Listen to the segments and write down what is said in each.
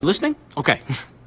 Listening? Okay.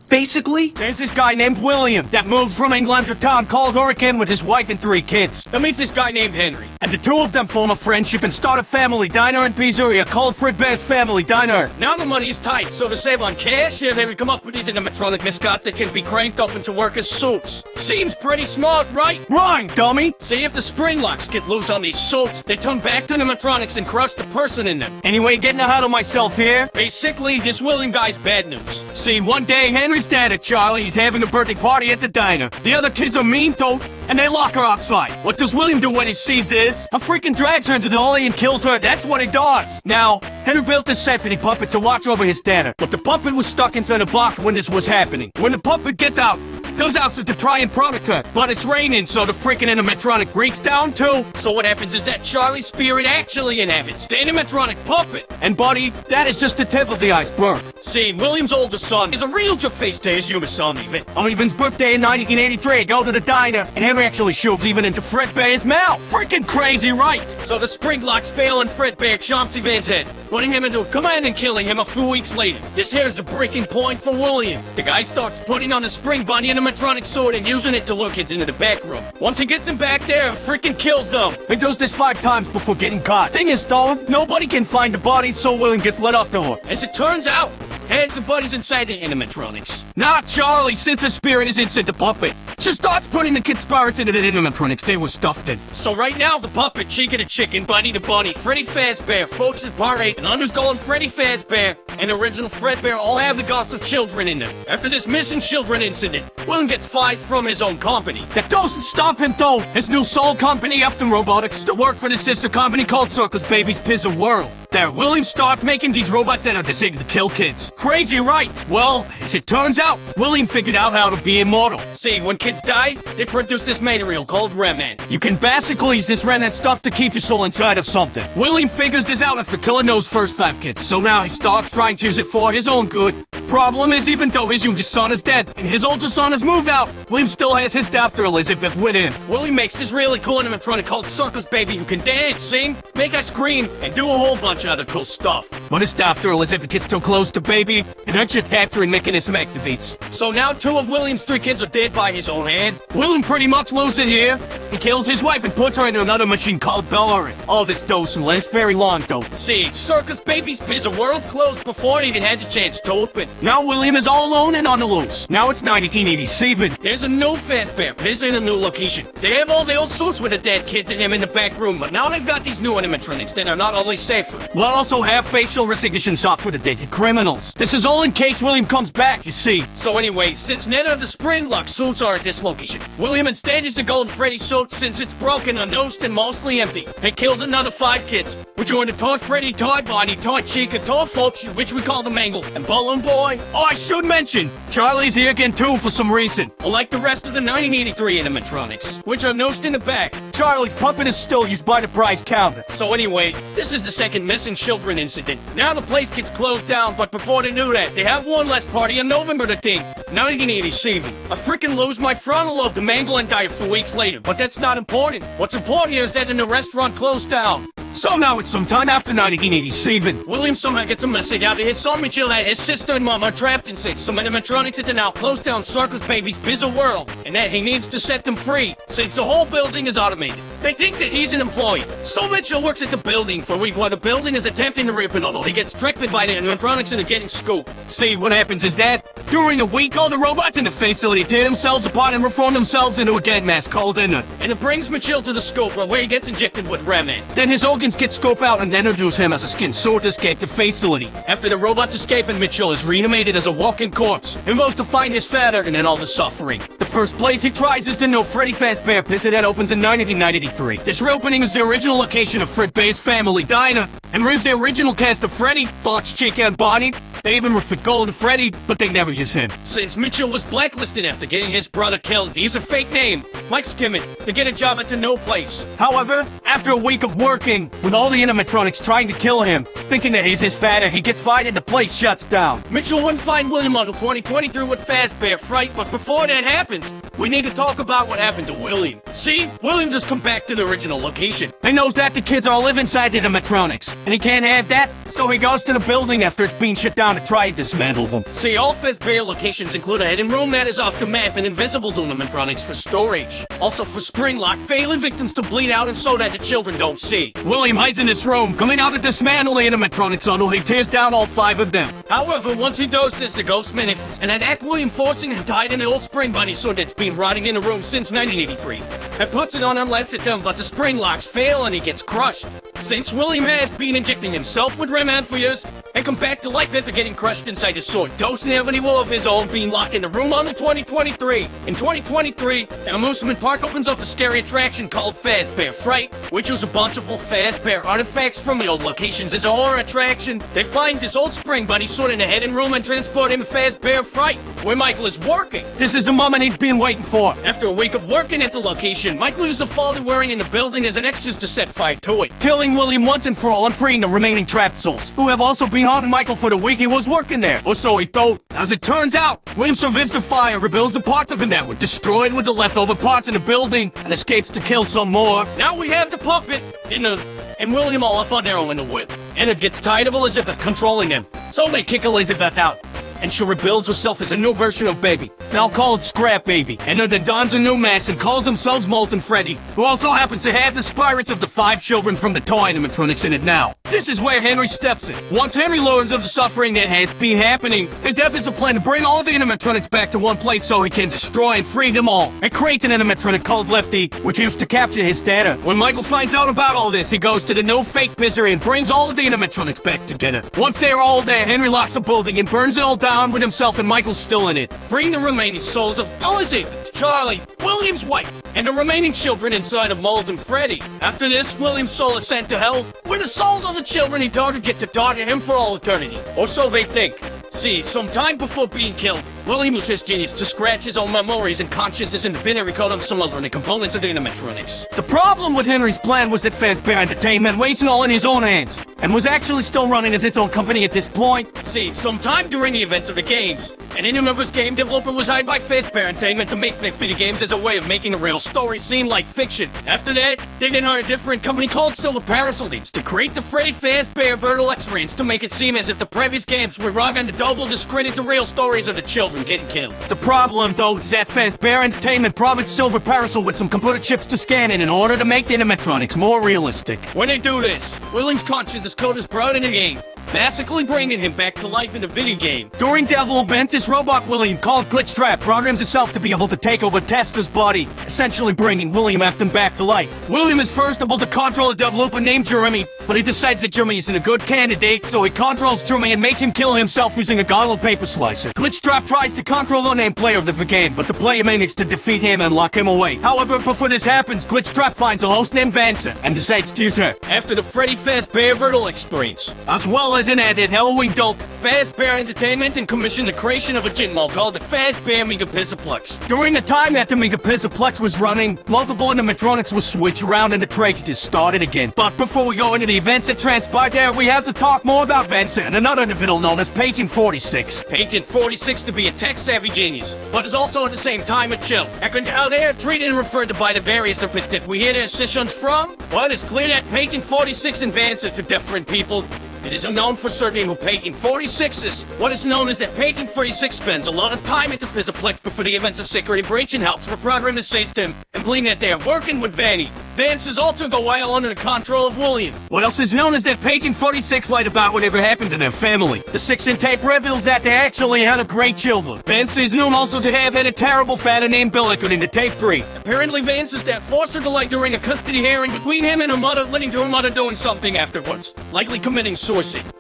Basically, there's this guy named William that moved from England to a town called Oregon with his wife and 3 kids. That meets this guy named Henry. And the two of them form a friendship and start a family diner and pizzeria called Fredbear's Family Diner. Now the money is tight, so to save on cash, they would come up with these animatronic mascots that can be cranked up into workers' suits. Seems pretty smart, right? Right, dummy! See, if the spring locks get loose on these suits, they turn back to animatronics and crush the person in them. Anyway, getting ahead of myself here. Basically, this William guy's bad news. See, one day, Henry's dad at Charlie, he's having a birthday party at the diner. The other kids are mean though, and they lock her outside. What does William do when he sees this? A freaking drags her into the alley and kills her. That's what he does. Now, Henry built this safety puppet to watch over his dad, but the puppet was stuck inside a box when this was happening. When the puppet gets out, goes out to try and protect her, but it's raining, so the freaking animatronic breaks down too. So what happens is that Charlie's spirit actually inhabits the animatronic puppet. And buddy, that is just the tip of the iceberg. See, William's older son is a real jerk-face to his younger son, Even. On Evan's birthday in 1983, go to the diner, and Henry actually shoves Evan into Fredbear's mouth. Freaking crazy, right? So the spring locks fail and Fredbear chomps Evan's head, putting him into a command and killing him a few weeks later. This here's the breaking point for William. The guy starts putting on a spring bunny animatronic sword and using it to lure kids into the back room. Once he gets them back there, freaking kills them. He does this 5 times before getting caught. Thing is though, nobody can find the body, so William gets let off the hook. As it turns out, Hands the buddies inside the animatronics. Not Charlie, since her spirit is inside the puppet. She starts putting the kids' spirits into the animatronics they were stuffed in. So right now, the puppet, Chica the Chicken, Bunny the Bunny, Freddy Fazbear, Folks at Part 8, and Underskull Freddy Fazbear, and original Fredbear all have the ghosts of children in them. After this missing children incident, William gets fired from his own company. That doesn't stop him though. His new soul company, After Robotics, to work for the sister company called Circus Baby's Pizza World. There, William starts making these robots that are designed to kill kids. Crazy, right? Well, as it turns out, William figured out how to be immortal. See, when kids die, they produce this material called remnant. You can basically use this remnant stuff to keep your soul inside of something. William figures this out after killing those first 5 kids, so now he starts trying to use it for his own good. Problem is, even though his youngest son is dead and his older son has moved out, William still has his daughter Elizabeth with him. William makes this really cool animatronic called Circus Baby who can dance, sing, make us scream, and do a whole bunch of other cool stuff. But his daughter Elizabeth gets too close to Baby, and her chip capturing mechanism activates. So now 2 of William's 3 kids are dead by his own hand. William pretty much loses it here. He kills his wife and puts her into another machine called Bellary. All this doesn't last very long though. See, Circus Baby's Pizza World closed before it even had the chance to open. Now William is all alone and on the loose. Now it's 1987. There's a new Fazbear Pizza in a new location. They have all the old suits with the dead kids in them in the back room, but now they've got these new animatronics that are not only safer, but also have facial recognition software to detect criminals. This is all in case William comes back, you see. So anyway, since none of the spring lock suits are at this location, William instead is the Golden Freddy suit since it's broken, unnosed, and mostly empty. He kills another 5 kids, which are in the Toy Freddy, Toy Bonnie, Toy Chica, Toy Folks, which we call the Mangle, and Balloon Boy. Oh, I should mention, Charlie's here again too for some reason. Like the rest of the 1983 animatronics, which are nosed in the back. Charlie's puppet is still used by the prize counter. So anyway, this is the second missing children incident. Now the place gets closed down, but before they knew that, they have one last party on November the 10th, 1987. I freaking lose my frontal lobe to Mangle and die a few weeks later, but that's not important. What's important here is that the restaurant closed down. So now it's sometime after 1987. William somehow gets a message out to his son Mitchell that his sister and mom are trapped inside some animatronics at the now closed down Circus Baby's Pizza World, and that he needs to set them free, since the whole building is automated. They think that he's an employee. So Mitchell works at the building for a week while the building is attempting to rip it all. He gets tricked by the animatronics and are getting scooped. See, what happens is that, during the week, all the robots in the facility tear themselves apart and reform themselves into a dead mass called Inner. And it brings Mitchell to the scope where he gets injected with remnant. Then his organs get scoped out and introduce him as a skin suit to escape the facility. After the robots escape and Mitchell is reanimated as a walking corpse, and goes to find his father and then all the suffering. The first place he tries is the new Freddy Fazbear Pizza that opens in 1993. This reopening is the original location of Fredbear's Family Diner, and brings the original cast of Freddy, Fox, Chica, and Bonnie. They even refit Golden Freddy, but they never use him. Since Mitchell was blacklisted after getting his brother killed, he used a fake name, Mike Skimmett, to get a job at the No Place. However, after a week of working, with all the animatronics trying to kill him, thinking that he's his father, he gets fired and the place shuts down. Mitchell wouldn't find William until 2023 with Fazbear Fright, but before that happens, we need to talk about what happened to William. See, William just come back to the original location. He knows that the kids all live inside the animatronics, and he can't have that, so he goes to the building after it's being shut down to try to dismantle them. See, all Fazbear locations include a hidden room that is off the map and invisible to animatronics for storage. Also for spring lock, failing victims to bleed out and so that the children don't see. William hides in this room, coming out to dismantle the animatronics until he tears down all 5 of them. However, once he does this, the ghost manifests, and at William forcing him to hide in the old spring bunny sword that's been rotting in the room since 1983. And puts it on and lets it down, but the spring locks fail and he gets crushed. Since William has been injecting himself with Rem for years, and come back to life after getting crushed inside his sword, doesn't have any will of his own, being locked in the room on the 2023. In 2023, an amusement park opens up a scary attraction called Fazbear Fright, which was a bunch of old Fazbear artifacts from the old locations. As a horror attraction, they find this old spring bunny sword in the hidden room and transport him to Fazbear Fright, where Michael is working. This is the moment he's been waiting for. After a week of working at the location, Michael used the fall they're wearing in the building as an excuse to set fire to it, killing William once and for all and freeing the remaining trapped souls, who have also been haunting Michael for the week he was working there, or so he thought. As it turns out, William survives the fire, rebuilds the parts of him that were destroyed with the leftover parts in the building, and escapes to kill some more. Now we have the puppet, and William all off on their own in the whip. Ennard gets tired of Elizabeth controlling him, so they kick Elizabeth out. And she rebuilds herself as a new version of Baby. Now call it Scrap Baby. And then dons a new mask and calls themselves Molten Freddy, who also happens to have the spirits of the 5 children from the toy animatronics in it now. This is where Henry steps in. Once Henry learns of the suffering that has been happening, the dev is a plan to bring all the animatronics back to one place so he can destroy and free them all. And creates an animatronic called Lefty, which used to capture his data. When Michael finds out about all this, he goes to the new fake misery and brings all of the animatronics back together. Once they're all there, Henry locks the building and burns it all down with himself and Michael still in it, freeing the remaining souls of Elizabeth, Charlie, William's wife, and the remaining children inside of Molten Freddy. After this, William's soul is sent to hell, where the souls of the children he daughter get to daughter him for all eternity. Or so they think. See, some time before being killed, William used his genius to scratch his own memories and consciousness in the binary code of some alternate components of the animatronics. The problem with Henry's plan was that Fazbear Entertainment was all in his own hands, and was actually still running as its own company at this point. See, sometime during the events of the games, an in-universe game developer was hired by Fazbear Entertainment to make their video games as a way of making a real story seem like fiction. After that, they then hired a different company called Silver Parasol Games to create the Freddy Fazbear Virtual experience to make it seem as if the previous games were wrong and the double discredit the real stories of the children getting killed. The problem, though, is that Fazbear Entertainment promised Silver Parasol with some computer chips to scan in order to make the animatronics more realistic. When they do this, William's consciousness code is brought in the game, basically bringing him back to life in the video game. During development, this robot William, called Glitchtrap, programs itself to be able to take over Tester's body, essentially bringing William Afton back to life. William is first able to control a developer named Jeremy, but he decides that Jeremy isn't a good candidate, so he controls Jeremy and makes him kill himself using a goggle paper slicer. Glitchtrap tries to control the named player of the game, but the player manages to defeat him and lock him away. However, before this happens, Glitchtrap finds a host named Vanessa and decides to use her after the Freddy Fazbear Virtual experience, as well as an added Halloween dope. Fazbear Entertainment and commissioned the creation of a gin mall called the Fazbear Megapixelplex. During the time that the Megapixelplex was running, multiple animatronics were switched around and the tragedy started again. But before we go into the events that transpired there, we have to talk more about Vanessa and another individual known as Patient 46. Patient 46 to be a tech-savvy genius, but is also at the same time a chill. And how they are treated and referred to by the various therapists that we hear their sessions from? Well, it's clear that Patient 46 and Vanessa to different people. It is unknown for certain who Patient 46 is. What is known is that Patient 46 spends a lot of time at the Physiplex before the events of Security Breach and helps for program assist him, and believing that they are working with Vanny. Vance is also go while under the control of William. What else is known is that Patient 46 lied about whatever happened to their family. The 6-in tape reveals that they actually had a great children. Vance is known also to have had a terrible father named Bill according to tape 3. Apparently Vance is that foster to lie during a custody hearing between him and her mother, leading to her mother doing something afterwards, likely committing suicide.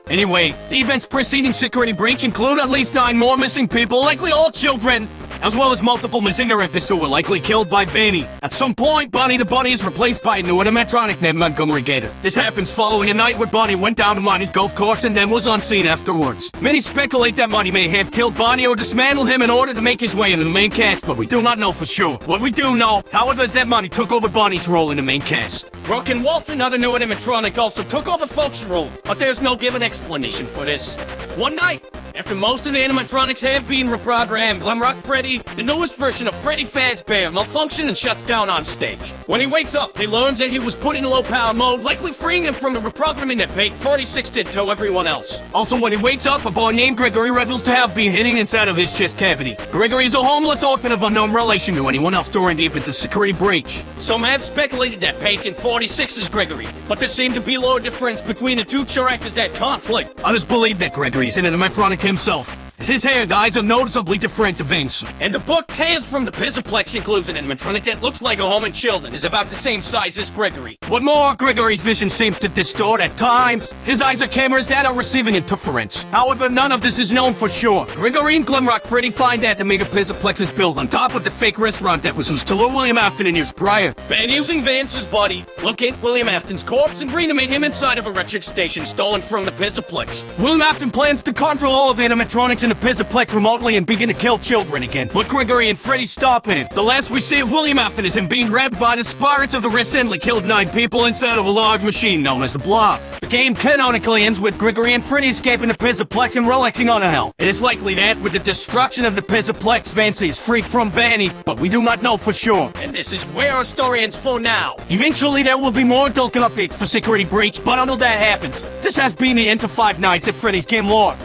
Anyway, the events preceding Security Breach include at least 9 more missing people, likely all children, as well as multiple missing therapists who were likely killed by Vanny. At some point, Bonnie the Bunny is replaced by a new animatronic named Montgomery Gator. This happens following a night where Bonnie went down to Monty's golf course and then was on scene afterwards. Many speculate that Monty may have killed Bonnie or dismantled him in order to make his way into the main cast, but we do not know for sure. What we do know, however, is that Monty took over Bonnie's role in the main cast. Brooke and Wolf, another new animatronic, also took over Folk's role, but there's no given explanation for this. One night, After most of the animatronics have been reprogrammed, Glamrock Freddy, the newest version of Freddy Fazbear, malfunctions and shuts down on stage. When he wakes up, he learns that he was put in low power mode, likely freeing him from the reprogramming that Pate 46 did to everyone else. Also, when he wakes up, a boy named Gregory reveals to have been hidden inside of his chest cavity. Gregory is a homeless orphan of unknown relation to anyone else during the infant's security breach. Some have speculated that Pate 46 is Gregory, but there seemed to be little difference between the two characters that conflict. Others believe that Gregory is an animatronic himself, as his hair dyes are noticeably different to Vince. And the book Tales from the Pizzaplex includes an animatronic that looks like a home and children is about the same size as Gregory. What more, Gregory's vision seems to distort at times. His eyes are cameras that are receiving interference. However, none of this is known for sure. Gregory and Glamrock Freddy find out the mega Pizzaplex is built on top of the fake restaurant that was used to lure William Afton in years prior. And using Vance's body, locate William Afton's corpse and reanimate him inside of a wretched station stolen from the Pizzaplex. William Afton plans to control all of the animatronics in the Pizzaplex remotely and begin to kill children again. But Gregory and Freddy stop him. The last we see of William Afton is him being grabbed by the spirits of the recently killed 9 people inside of a large machine known as the Blob. The game canonically ends with Gregory and Freddy escaping the Pizzaplex and relaxing on a hell. It is likely that with the destruction of the Pizzaplex, Vance is freed from Vanny, but we do not know for sure. And this is where our story ends for now. Eventually there will be more Adult updates for Security Breach, but until that happens, this has been the end of Five Nights at Freddy's Game Lore.